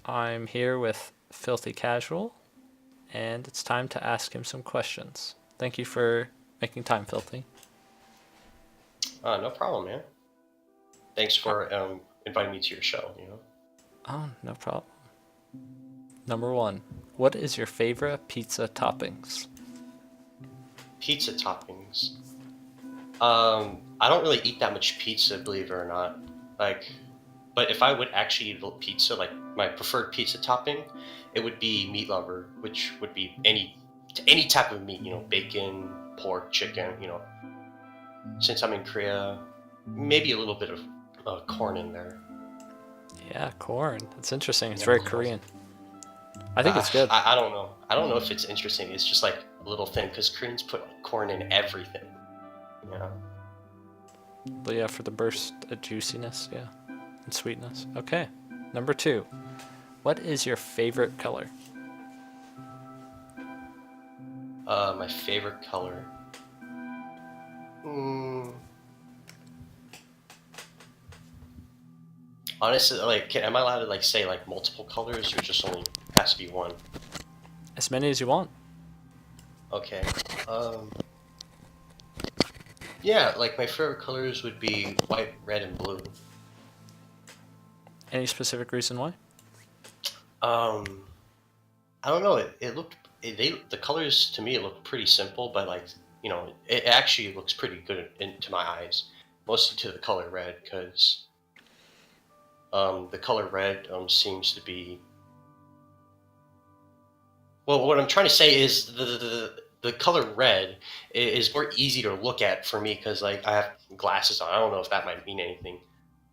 I'm here with Filthy Casual, and it's time to ask him some questions. Thank you for making time, Filthy. No problem, man. Thanks Uh, for inviting me to your show. Oh, no problem. Number one, what is your favorite pizza toppings? Pizza toppings. I don't really eat that much pizza, believe it or not. Like, but if I would actually eat pizza, like my preferred pizza topping, it would be meat lover, which would be any type of meat. Bacon, pork, chicken. Since I'm in Korea, maybe a little bit of corn in there. Yeah, corn. That's interesting. It's Yeah. very Korean. I think it's good. I don't know. I don't know if it's interesting. It's just like a little thing because Koreans put like corn in everything. You know. But yeah, for the burst of juiciness, yeah, and sweetness. Okay. Number two, what is your favorite color? My favorite color. Mm, honestly, like, am I allowed to like say like multiple colors or just only has to be one? As many as you want. Okay. Um, yeah, like my favorite colors would be white, red, and blue. Any specific reason why? Um, I don't know. The colors to me it look pretty simple, but like it actually looks pretty good into my eyes, mostly to the color red because the color red seems to be well. What I'm trying to say is the color red is more easy to look at for me because like I have glasses on. I don't know if that might mean anything.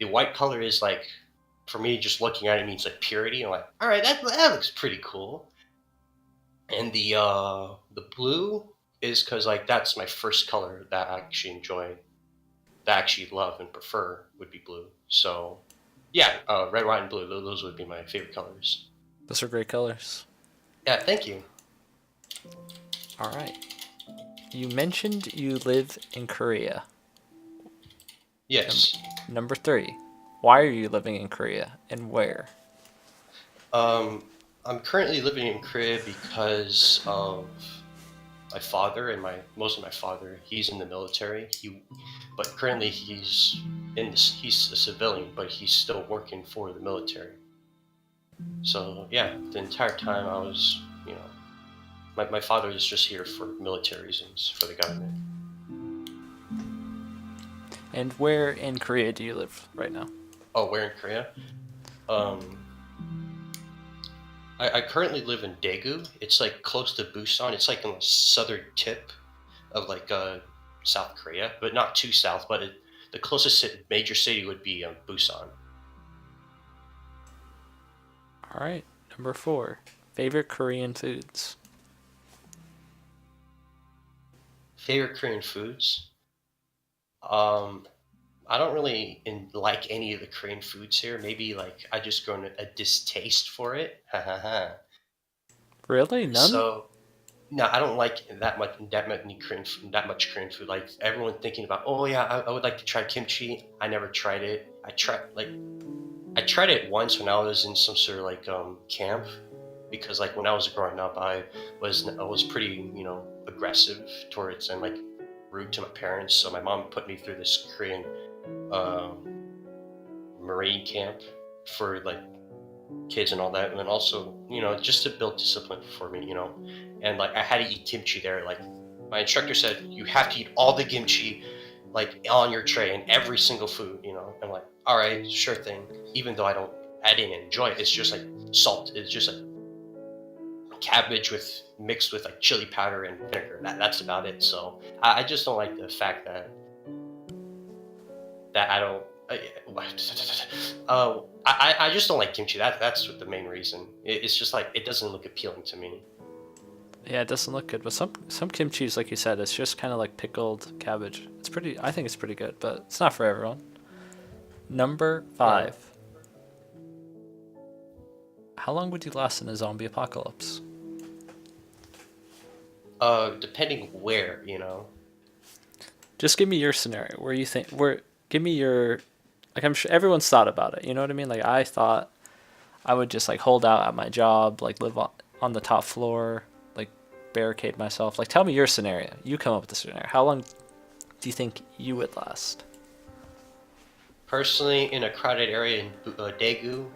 The white color is like for me just looking at it means like purity. I'm like, all right, that looks pretty cool. And the blue is because like that's my first color that I actually enjoy, that I actually love and prefer would be blue. So yeah, red, white, and blue. Those would be my favorite colors. Those are great colors. Yeah, thank you. All right. You mentioned you live in Korea. Num- Yes. Number three, why are you living in Korea and where? I'm currently living in Korea because of my father and my most of my father. He's in the military. But currently he's a civilian, but he's still working for the military. So yeah, the entire time I was, my father is just here for military reasons for the government. And where in Korea do you live right now? Oh, we're in Korea. Um, I currently live in Daegu. It's like close to Busan. It's like on the southern tip of like South Korea, but not too south. But the closest major city would be Busan. All right. Number four, favorite Korean foods. Favorite Korean foods? Um, I don't really like any of the Korean foods here. Maybe like I just grown a distaste for it. Ha ha ha. Really? None? So no, I don't like that much Korean food. Like everyone thinking about, oh yeah, I would like to try kimchi. I never tried it. I tried it once when I was in some sort of like camp because like when I was growing up, I was pretty aggressive towards and like rude to my parents. So my mom put me through this Korean um, Marine camp for like kids and all that, and then also just to build discipline for me, and like I had to eat kimchi there. Like my instructor said, you have to eat all the kimchi like on your tray and every single food. I'm like, all right, sure thing. Even though I didn't enjoy it. It's just like salt. It's just like cabbage with mixed with like chili powder and vinegar. That's about it. So I just don't like the fact that I don't. I just don't like kimchi. That's what the main reason. It's just like it doesn't look appealing to me. Yeah, it doesn't look good, but some kimchi, like you said, it's just kind of like pickled cabbage. It's pretty. I think it's pretty good, but it's not for everyone. Number Uh, five. How long would you last in a zombie apocalypse? depending where. Just give me your scenario where you think where give me your like I'm sure everyone's thought about it. You know what I mean? Like I thought I would just like hold out at my job, like live on the top floor, like barricade myself. Like tell me your scenario. You come up with the scenario. How long do you think you would last? Personally, in a crowded area in Daegu,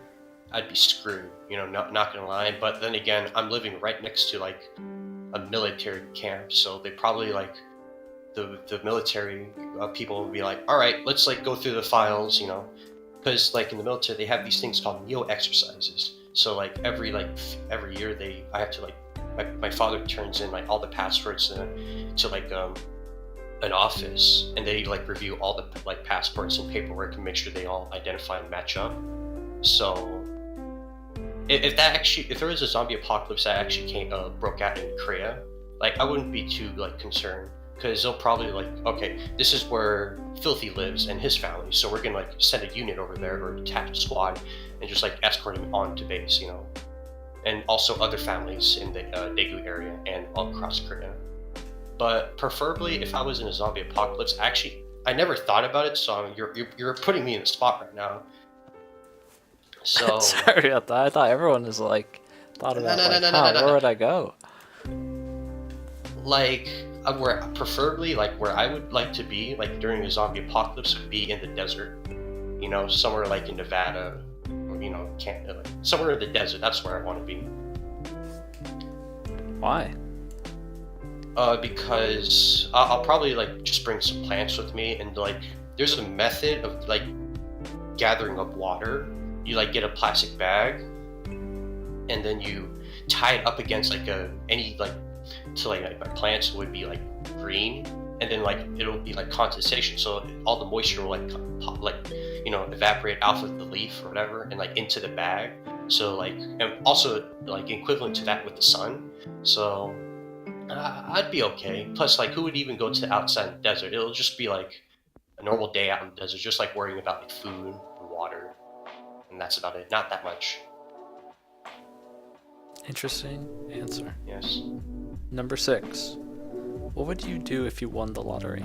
I'd be screwed. Not gonna lie. But then again, I'm living right next to like a military camp, so they probably like the military people would be like, all right, let's like go through the files, because like in the military they have these things called meal exercises. So like every year I have to like my father turns in like all the passports to like an office, and they like review all the like passports and paperwork and make sure they all identify and match up. So if there was a zombie apocalypse that actually broke out in Korea, like I wouldn't be too like concerned, because they'll probably like, okay, this is where Filthy lives and his family, so we're gonna like send a unit over there or attach a squad and just like escort him on to base, and also other families in the Daegu area and all across Korea. But preferably, if I was in a zombie apocalypse, actually, I never thought about it, so you're putting me in the spot right now. So Sorry about that. I thought everyone was like thought about where would I go? Like where preferably like where I would like to be like during a zombie apocalypse would be in the desert, somewhere like in Nevada, or, somewhere in the desert. That's where I want to be. Why? Because I'll probably like just bring some plants with me, and like there's a method of like gathering up water. You like get a plastic bag, and then you tie it up against like any like to like my plants would be like green, and then like it'll be like condensation, so all the moisture will like evaporate off of the leaf or whatever and like into the bag. So like, and also like equivalent to that with the sun. So I'd be okay. Plus, like, who would even go to outside the desert? It'll just be like a normal day out in the desert, just like worrying about like food and water, and that's about it. Not that much. Interesting answer. Yes. Number 6. What would you do if you won the lottery?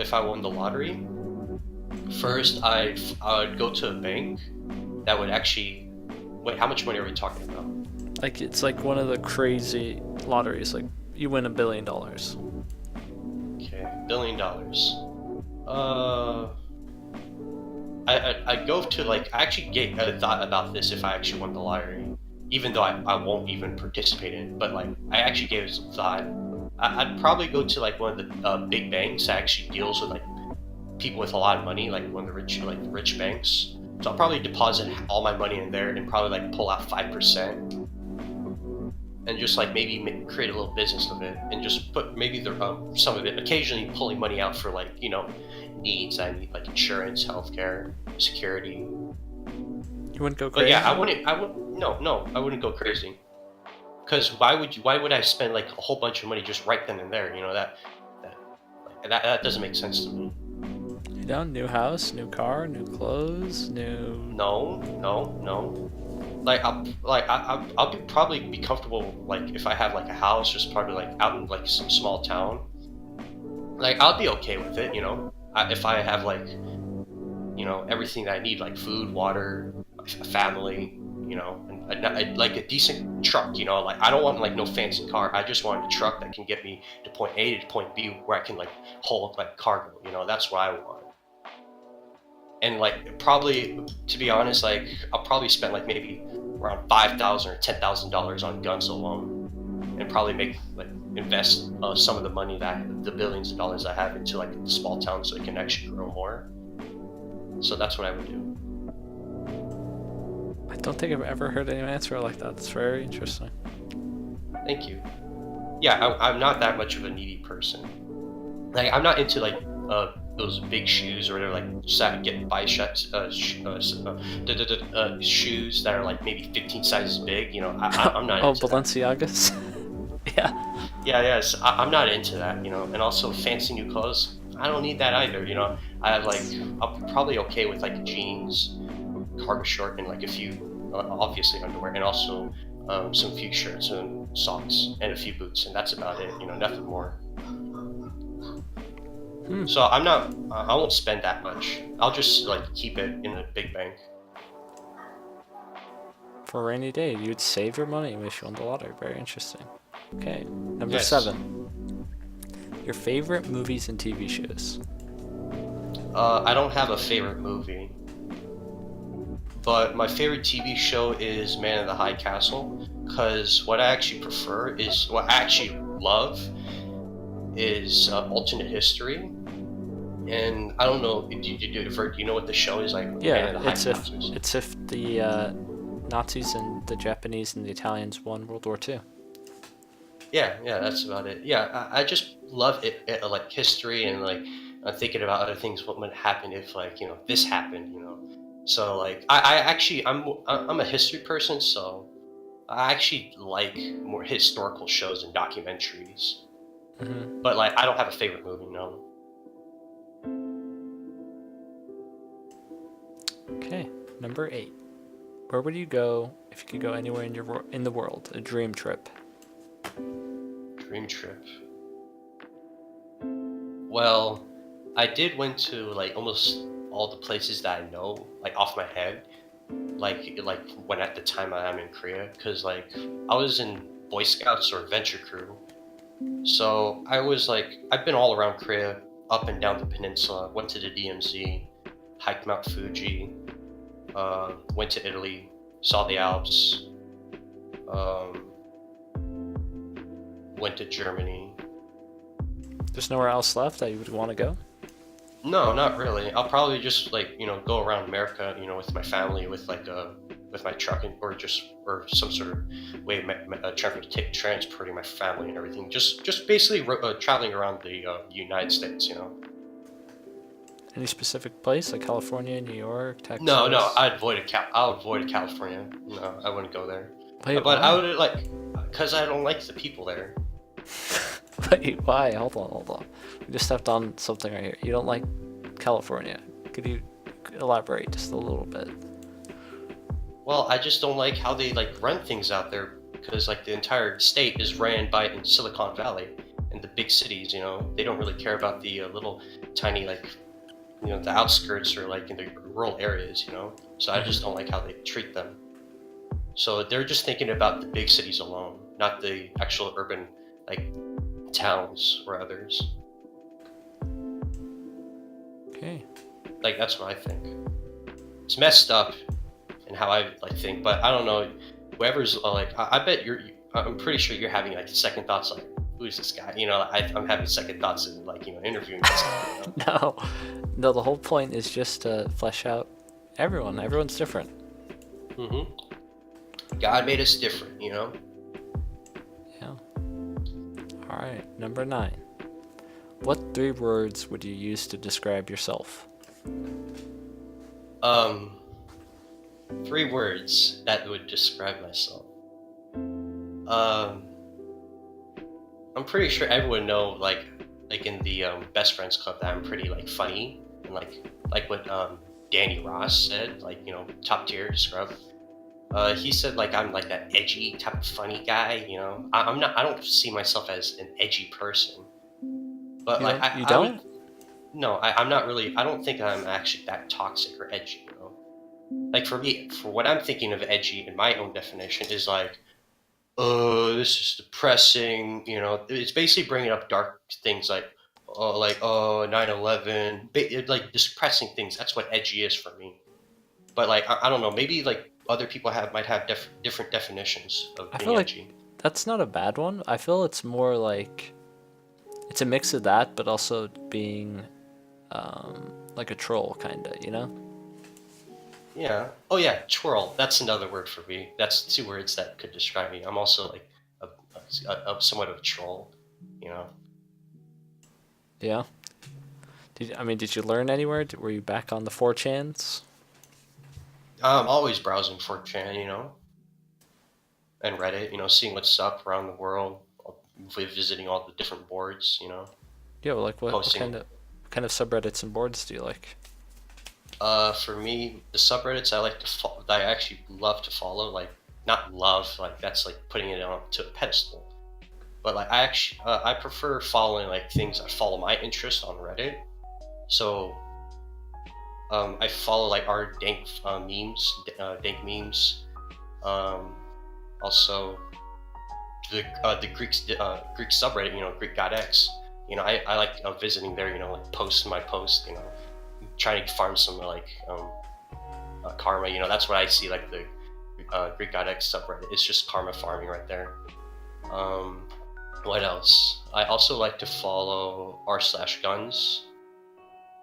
If I won the lottery, first I would go to a bank that would actually. Wait, how much money are we talking about? Like it's like one of the crazy lotteries. Like you win $1 billion. Okay, $1 billion. I'd go to like I actually get thought about this if I actually won the lottery, even though I won't even participate in it. But like I actually gave it some thought. I'd probably go to like one of the big banks that actually deals with like people with a lot of money, like one of the rich banks. So I'll probably deposit all my money in there and probably like pull out 5%. And just like maybe create a little business of it, and just put maybe some of it, occasionally pulling money out for like needs I need, like insurance, healthcare, security. You wouldn't go crazy? But yeah, I wouldn't go crazy. Because why would I spend like a whole bunch of money just right then and there? That doesn't make sense to me. You down? New house, new car, new clothes, new. No. I'll probably be comfortable like if I have like a house, just probably like out in like some small town. Like I'll be okay with it, if I have like everything that I need, like food, water, a family, and like a decent truck. Like I don't want like no fancy car. I just want a truck that can get me to point A to point B where I can like hold like cargo. That's what I want. And like probably, to be honest, like I'll probably spend like maybe around $5,000 or $10,000 on guns alone, and probably invest some of the money the billions of dollars I have into like a small town so it can actually grow more. So that's what I would do. I don't think I've ever heard anyone answer like that. It's very interesting. Thank you. Yeah, I'm not that much of a needy person. Like I'm not into like those big shoes or they're like get shoes that are like maybe 15 sizes big. I'm not. Oh, into Balenciagas. Yeah. Yes, I'm not into that. And also fancy new clothes. I don't need that either. I'm probably okay with like jeans, cargo short, and like a few obviously underwear, and also some few shirts and socks and a few boots, and that's about it. Nothing more. So I won't spend that much. I'll just like keep it in a big bank. For a rainy day, you'd save your money if you won the lottery. Very interesting. Okay, number Yes. 7. Your favorite movies and TV shows. I don't have a favorite movie, but my favorite TV show is Man in the High Castle. Because what I actually prefer is what I actually love is alternate history. And I don't know, do you know what the show is like? Man in Yeah, the High it's Castle. if the Nazis and the Japanese and the Italians won World War II. Yeah, that's about it. Yeah, I just love it, like history and like thinking about other things. What would happen if like this happened? So like I actually I'm a history person, so I actually like more historical shows and documentaries. Mm-hmm. But like I don't have a favorite movie. No. Okay, number 8. Where would you go if you could go anywhere in the world? A dream trip. Dream trip. Well, I did went to like almost all the places that I know, like off my head, like when at the time I'm in Korea, because like I was in Boy Scouts or Venture Crew, so I was like I've been all around Korea, up and down the peninsula. Went to the DMZ, hiked Mount Fuji, went to Italy, saw the Alps, um, went to Germany. There's nowhere else left that you would want to go? No, not really. I'll probably just like go around America, with my family, with like with my truck, or some sort of way of transporting my family and everything. Just basically traveling around the United States. Any specific place like California, New York, Texas? No, I'll avoid California. No, I wouldn't go there. Wait, But why? I would because I don't like the people there. Wait, why? Hold on. We just stepped on something right here. You don't like California. Could you elaborate just a little bit? Well, I just don't like how they like run things out there, because like the entire state is ran by in Silicon Valley and the big cities. They don't really care about the little tiny like the outskirts or like in the rural areas. So I just don't like how they treat them. So they're just thinking about the big cities alone, not the actual urban like towns or others. Okay. Like that's what I think. It's messed up in how I like think, but I don't know. Whoever's like, I bet I'm pretty sure you're having like second thoughts, like, who's this guy? I'm having second thoughts in like interviewing this guy. No. The whole point is just to flesh out everyone. Everyone's different. God made us different, Yeah. All right, number 9. What 3 words would you use to describe yourself? 3 words that would describe myself. I'm pretty sure everyone know like in the best friends club that I'm pretty like funny and like what Danny Ross said, like top tier scrub. He said like I'm like that edgy type of funny guy. I'm not. I don't see myself as an edgy person, but You like don't? You I don't? would. No, I'm not really. I don't think I'm actually that toxic or edgy. Like for me, for what I'm thinking of edgy in my own definition is like, oh, this is depressing. It's basically bringing up dark things like, oh, 9/11, like depressing things. That's what edgy is for me. But like, I don't know. Maybe like other people might have different definitions of I being feel like edgy. that's not a bad one. I feel it's more like it's a mix of that, but also being like a troll, kind of, Yeah. Oh yeah, twirl. That's another word for me. That's 2 words that could describe me. I'm also like a somewhat of a troll. You know. Yeah. Did you learn anywhere? Were you back on the 4chans? I'm always browsing 4chan, and Reddit. Seeing what's up around the world, visiting all the different boards. Yeah, well, like what Posting. kind of subreddits and boards do you like? For me, the subreddits I like that I actually love to follow, like not love, like that's like putting it on to a pedestal. But like I prefer following like things that follow my interest on Reddit. So I follow like our dank memes, Also, the Greek subreddit, Greek God X. I like visiting there. Like post my post. Trying to farm some like karma. That's what I see. Like the Greek God X subreddit. It's just karma farming right there. What else? I also like to follow r/guns,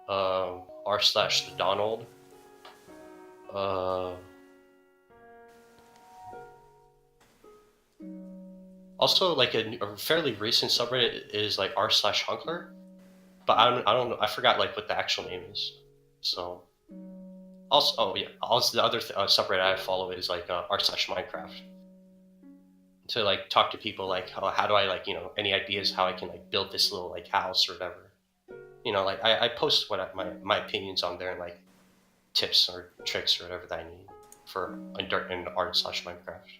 r/the Donald. Also, like a fairly recent subreddit is like r/Hunkler, but I don't know. I forgot like what the actual name is. So also, oh yeah, also the other subreddit I follow is like r/Minecraft, to like talk to people like how do I like any ideas how I can like build this little like house or whatever. Like I post what my opinions on there and like tips or tricks or whatever that I need for in r/Minecraft.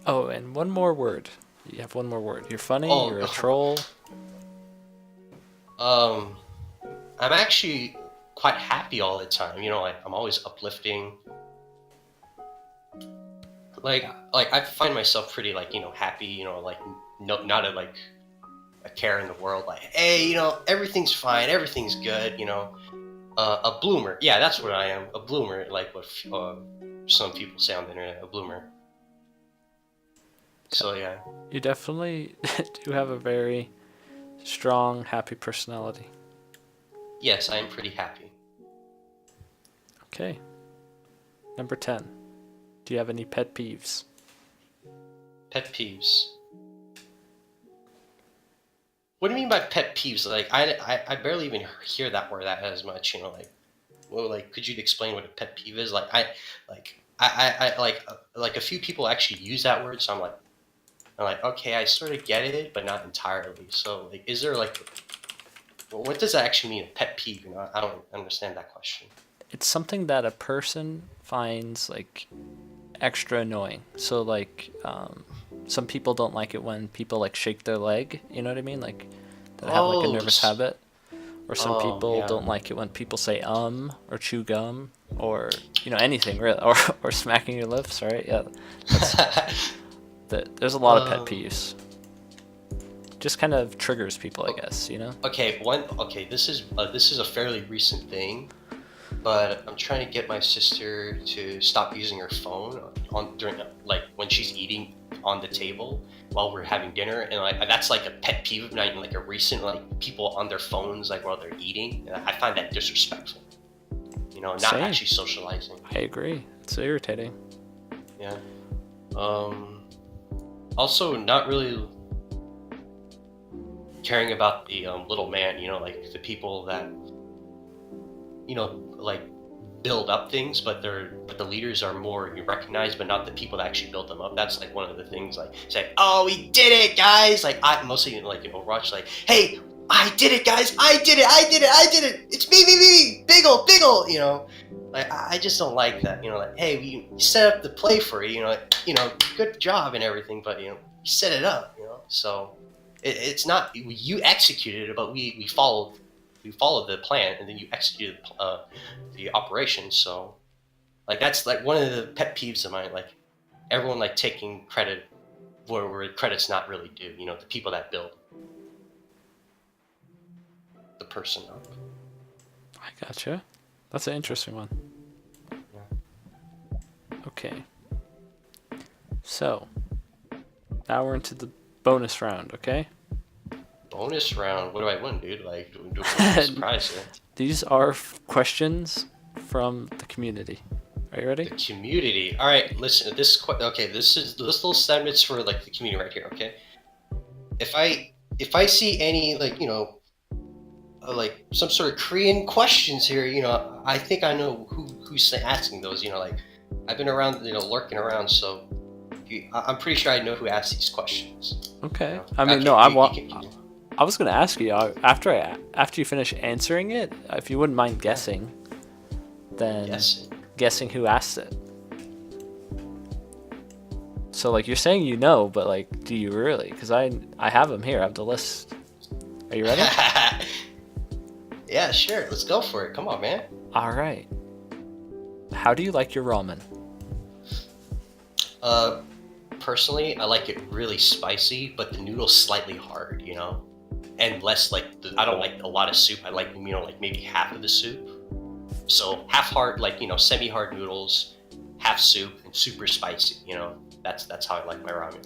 Oh, and one more word. You have one more word. You're funny. Oh, You're a troll. I'm actually quite happy all the time. Like I'm always uplifting. Like I find myself pretty like happy. Like not a care in the world. Like hey, everything's fine, everything's good. A bloomer. Yeah, that's what I am. A bloomer. Like what some people say on the internet. A bloomer. So yeah. You definitely do have a very strong, happy personality. Yes, I am pretty happy. Okay. Number 10. Do you have any pet peeves? Pet peeves. What do you mean by pet peeves? Like I barely even hear that word that as much. Like could you explain what a pet peeve is? Like I like a few people actually use that word, so I'm like okay, I sort of get it, but not entirely. So like, is there like, what does that actually mean? A pet peeve? I don't understand that question. It's something that a person finds like extra annoying. So like some people don't like it when people like shake their leg, you know what I mean? Like that have like a nervous habit. Or some people don't like it when people say or chew gum or anything really, or smacking your lips, right? Yeah. There's a lot of pet peeves. Just kind of triggers people, I guess, Okay, this is a fairly recent thing, but I'm trying to get my sister to stop using her phone during like when she's eating on the table while we're having dinner, and like that's like a pet peeve of mine, like a recent like people on their phones like while they're eating. And I find that disrespectful. Not Same. actually socializing. I agree. It's irritating. Yeah. Also, not really caring about the little man. Like the people that like build up things, but the leaders are more recognized, but not the people that actually build them up. That's like one of the things. Like say, "Oh, we did it, guys!" Like I mostly like in Overwatch, like, "Hey, I did it, guys! I did it! It's me! Biggle!" Like I just don't like that. Like, hey, we set up the play for you. Good job and everything, but you set it up. So it's not you executed it, but we followed the plan, and then you executed the operation. So like that's like one of the pet peeves of mine. Like everyone like taking credit where credit's not really due. The people that build the person up. I gotcha. That's an interesting one. Yeah. Okay. So now we're into the bonus round. Okay. Bonus round? What do I win, dude? Like, do a surprise here. These are questions from the community. Are you ready? The community. All right, listen. This little segment's for like the community right here. Okay. If I see any like like some sort of Korean questions here, I think I know who's asking those. Like I've been around, lurking around, so I'm pretty sure I know who asked these questions. Okay. I mean, no, I was gonna ask you after you finish answering it, if you wouldn't mind guessing, then guessing who asked it. So like you're saying but like, do you really? Because I have them here. I have the list. Are you ready? Yeah, sure. Let's go for it. Come on, man. All right. How do you like your ramen? Personally, I like it really spicy, but the noodle's slightly hard, you know, and less like I don't like a lot of soup. I like, you know, like maybe half of the soup. So half hard, like, you know, semi-hard noodles, half soup, and super spicy. You know, that's how I like my ramen.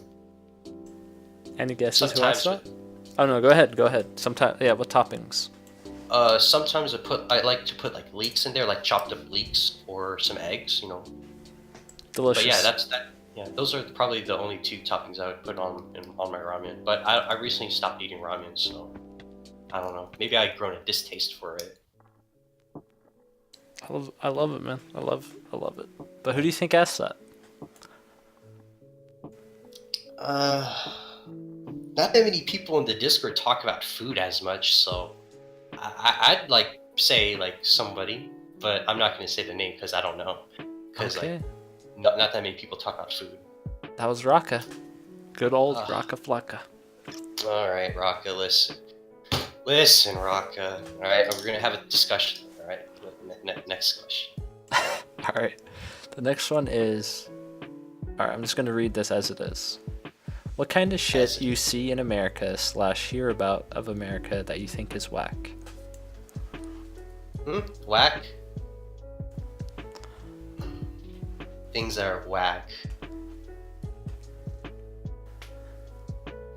Any guesses who asked Sometimes, that? Oh no, go ahead, go ahead. Sometimes, yeah. What toppings? sometimes I like to put like leeks in there, like chopped up leeks or some eggs. You know, Delicious. but yeah, that. Yeah, those are probably the only two toppings I would put on my ramen. But I recently stopped eating ramen, so I don't know. Maybe I've grown a distaste for it. I love it, man. I love it. But who do you think asked that? Uh, Not that many people in the Discord talk about food as much, so I'd like say like somebody, but I'm not gonna say the name because I don't know. Because Okay, like not that many people talk about food. that was Raka. Good old Ah. Raka Flocka. All right, Raka, listen, Raka. All right, we're gonna have a discussion. All right, next question. All right. The next one is. All right, I'm just gonna read this as it is. What kind of shit you see in America / hear about of America that you think is whack? Whack. Things that are whack.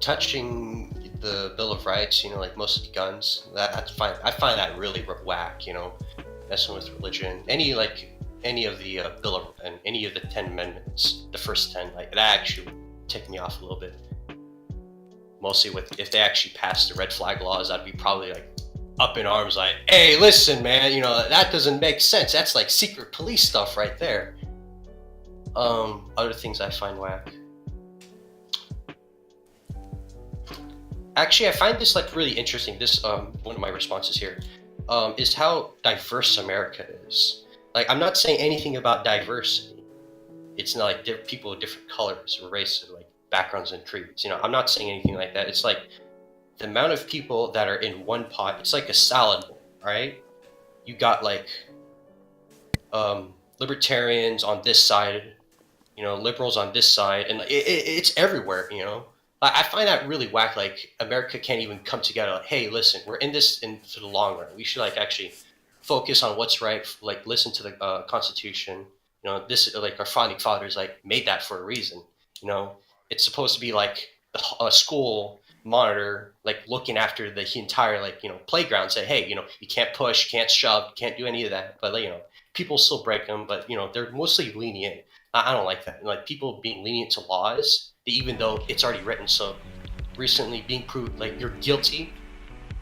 Touching the Bill of Rights, you know, like most of the guns, that's fine. I find that really whack, you know, messing with religion. Any of the Bill of and any of the 10 Amendments, the first 10, like that actually ticked me off a little bit. Mostly with if they actually passed the red flag laws, I'd be probably like up in arms, like, hey, listen, man, you know that doesn't make sense. That's like secret police stuff right there. Other things I find whack. Actually, I find this like really interesting. This one of my responses here is how diverse America is. Like, I'm not saying anything about diversity. It's not like people of different colors or races, or like backgrounds and creeds. You know, I'm not saying anything like that. It's like the amount of people that are in one pot. It's like a salad bowl, right? You got like libertarians on this side, you know, liberals on this side, and it's everywhere. You know, I find that really whack. Like America can't even come together. Like, hey, listen, we're in this for the long run. We should like actually focus on what's right. Like listen to the Constitution. You know, this like our founding fathers like made that for a reason. You know, it's supposed to be like a school monitor, like looking after the entire like, you know, playground. Say, hey, you know, you can't push, can't shove, can't do any of that. But you know, people still break them. But you know, they're mostly lenient. I don't like that. Like people being lenient to laws, even though it's already written. So recently being proved like you're guilty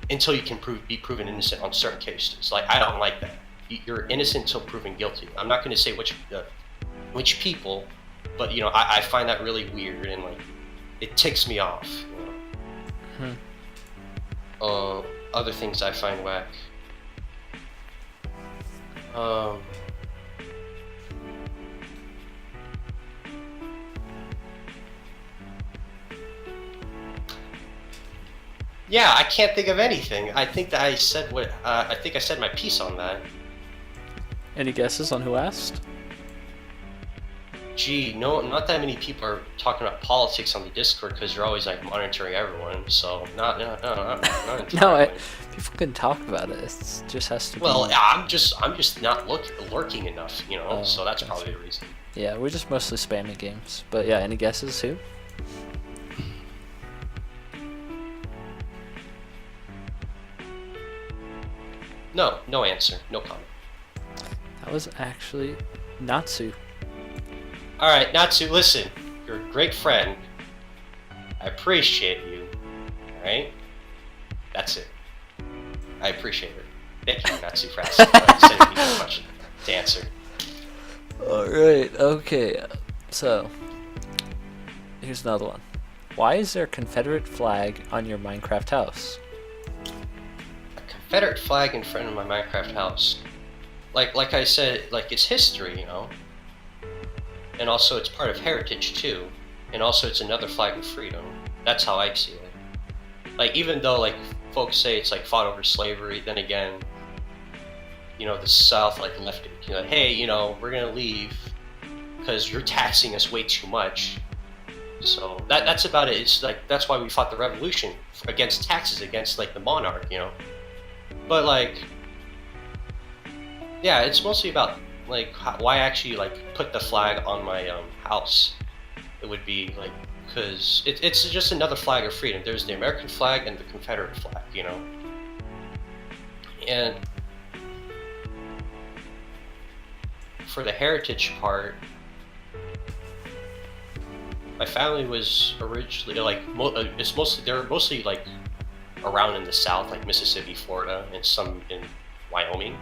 until you can be proven innocent on certain cases. Like I don't like that. You're innocent until proven guilty. I'm not going to say which people, but you know, I find that really weird and like it ticks me off. You know? Other things I find whack. Yeah, I can't think of anything. I think that I said what I think I said my piece on that. Any guesses on who asked? Gee, no, not that many people are talking about politics on the Discord because you're always like monitoring everyone. So not entirely. No, people can talk about it. It just has to. Well, be... I'm just not lurking enough, you know. Oh, so that's gotcha. probably the reason. Yeah, we're just mostly spamming games. But yeah, any guesses who? No answer, no comment. That That was actually Natsu. All right, Natsu, listen, you're a great friend. I appreciate you. All right, that's it. I appreciate it. Thank you, Natsu, for asking. Sending me a question to answer. Alright, okay. So, here's another one. Why is there a Confederate flag on your Minecraft house? A Confederate flag in front of my Minecraft house. Like I said, like it's history, you know. And also it's part of heritage too. And also it's another flag of freedom. That's how I see it. Like even though like folks say it's like fought over slavery, then again, the South like left it. Hey, we're gonna leave because you're taxing us way too much. So that's about it. It's like that's why we fought the revolution against taxes, against like the monarch. But like, yeah, it's mostly about like why I actually like put the flag on my house. It would be like because it's just another flag of freedom. There's the American flag and the Confederate flag. And for the heritage part, my family was originally like they're mostly like around in the South, like Mississippi, Florida, and some in Wyoming.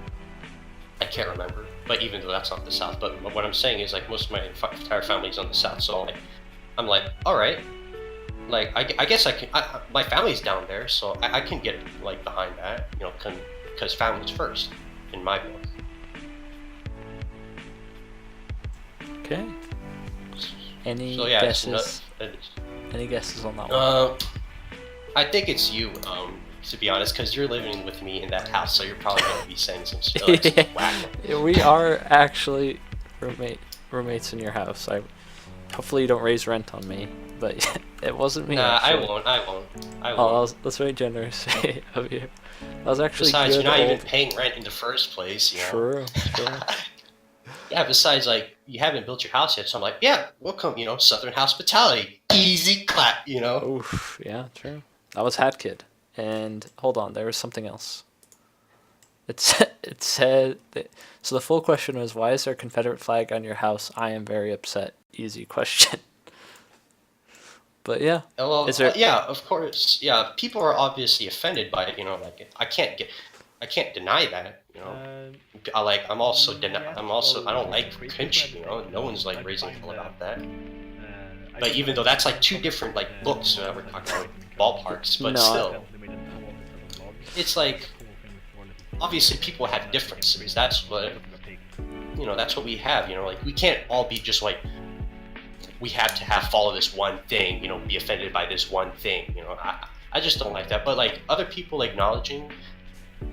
I can't remember, but even though that's not the South, but what I'm saying is like most of my entire family's on the South, so like I'm like, all right, like I guess I can. My family's down there, so I can get like behind that, because family's first in my book. Okay. Any So yeah, guesses? Any guesses on that one? I think it's you, to be honest, because you're living with me in that house, so you're probably going to be saying some shit. Whack. We are actually roommates in your house. Hopefully you don't raise rent on me, but it wasn't me. Nah, actually. I won't. Oh, that's very generous of you. That was actually Besides, good. you're not even paying rent in the first place, True. Yeah, besides, like, you haven't built your house yet, so I'm like, yeah, welcome, Southern hospitality. Easy clap, Oof, yeah, true. That was Hat Kid. And hold on, there was something else. It said that, so the full question was, why is there a Confederate flag on your house? I am very upset. Easy question. But yeah. Well, yeah, of course. Yeah, people are obviously offended by it, like, I can't deny that, I'm also I don't like kimchi, no one's like raising hell about that. But even though that's like two different like books, we're talking about ballparks, but still, it's like obviously people have differences. That's what we have. Like we can't all be just like we have to follow this one thing. Be offended by this one thing. I just don't like that. But like other people acknowledging.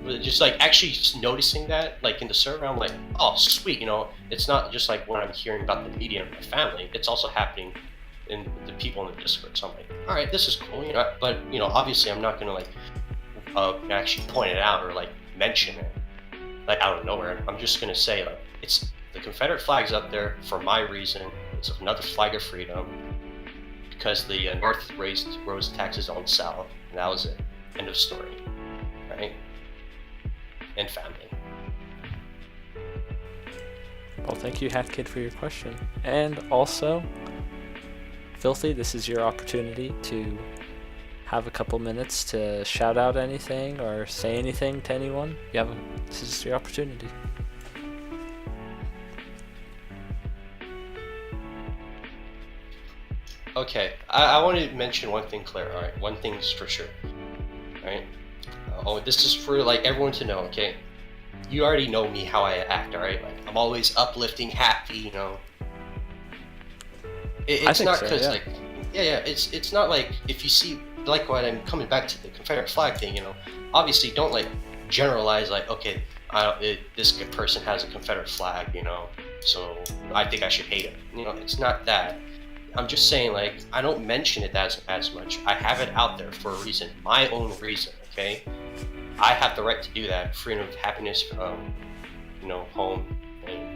Just like actually noticing that like in the server, I'm like, oh sweet, it's not just like when I'm hearing about the media in my family, it's also happening in the people in the Discord. So I'm like, all right, this is cool, but obviously I'm not gonna like actually point it out or like mention it like out of nowhere. I'm just gonna say like it's the Confederate flag's up there for my reason. It's another flag of freedom because the North rose taxes on the South, and that was it. End of story, right? And family. Well, thank you, Hat Kid, for your question. And also, Filthy, this is your opportunity to have a couple minutes to shout out anything or say anything to anyone. This is your opportunity. Okay, I want to mention one thing, Claire. All right, one thing's for sure. All right. This is for like everyone to know, okay? You already know me, how I act, all right? Like I'm always uplifting, happy, It's not because like, yeah. It's not like if you see like when I'm coming back to the Confederate flag thing, obviously don't like generalize like, okay, this person has a Confederate flag, so I think I should hate it. It's not that. I'm just saying like I don't mention it as much. I have it out there for a reason, my own reason. Okay, I have the right to do that. Freedom, happiness, home, and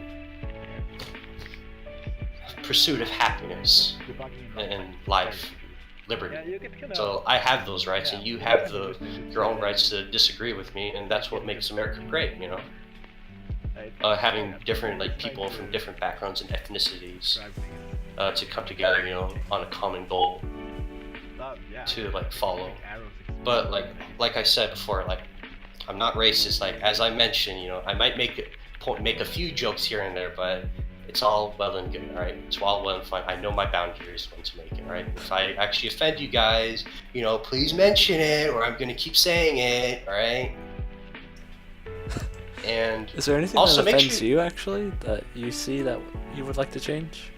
pursuit of happiness and life, liberty. So I have those rights, and you have your own rights to disagree with me, and that's what makes America great. Having different like people from different backgrounds and ethnicities to come together, on a common goal to like follow. But like I said before, like I'm not racist. Like as I mentioned, I might make a few jokes here and there, but it's all well and good. All right, it's all well and fine. I know my boundaries when to make it. Right, if I actually offend you guys, please mention it, or I'm gonna keep saying it. All right. And is there anything also that offends you actually that you see that you would like to change?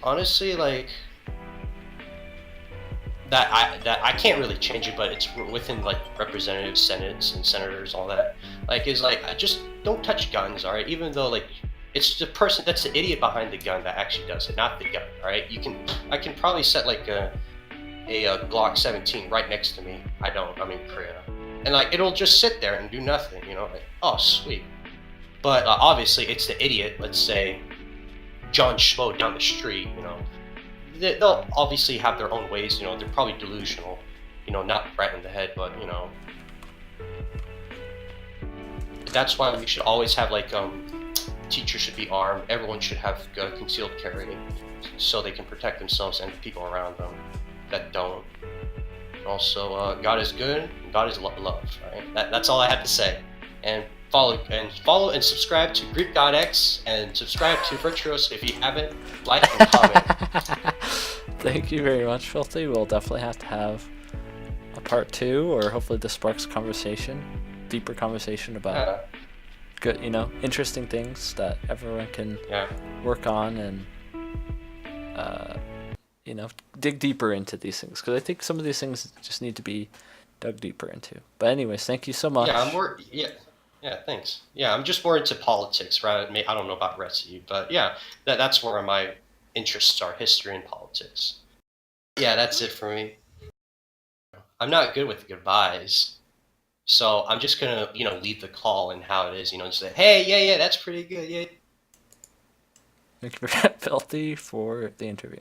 Honestly, like that I can't really change it, but it's within like representatives, senates, and senators, all that. Like is like I just don't touch guns, all right? Even though like it's the person that's the idiot behind the gun that actually does it, not the gun, all right? I can probably set like a Glock 17 right next to me. I don't. I'm in Korea, and like it'll just sit there and do nothing, you know? Like, oh sweet. But obviously it's the idiot. Let's say John Schmo down the street, you know. They'll obviously have their own ways, you know. They're probably delusional, you know, not right in the head, but you know. That's why we should always have like teachers should be armed. Everyone should have concealed carry, so they can protect themselves and the people around them that don't. Also, God is good. God is love. Right? That's all I had to say. And follow and subscribe to Greek God X and subscribe to Virtuos if you haven't. Like and comment. Thank you very much, Filthy. We'll definitely have to have a part 2, or hopefully this sparks conversation, deeper conversation about good, you know, interesting things that everyone can work on and you know, dig deeper into these things, because I think some of these things just need to be dug deeper into. But anyways, thank you so much. Yeah, I'm more yeah, thanks. Yeah, I'm just more into politics, right? I don't know about the rest of you, but yeah, that's where my interests are: history and politics. Yeah, that's it for me. I'm not good with goodbyes, so I'm just gonna, you know, leave the call and how it is, you know, just say, hey, yeah, that's pretty good, yeah. Thank you, Filthy, for the interview.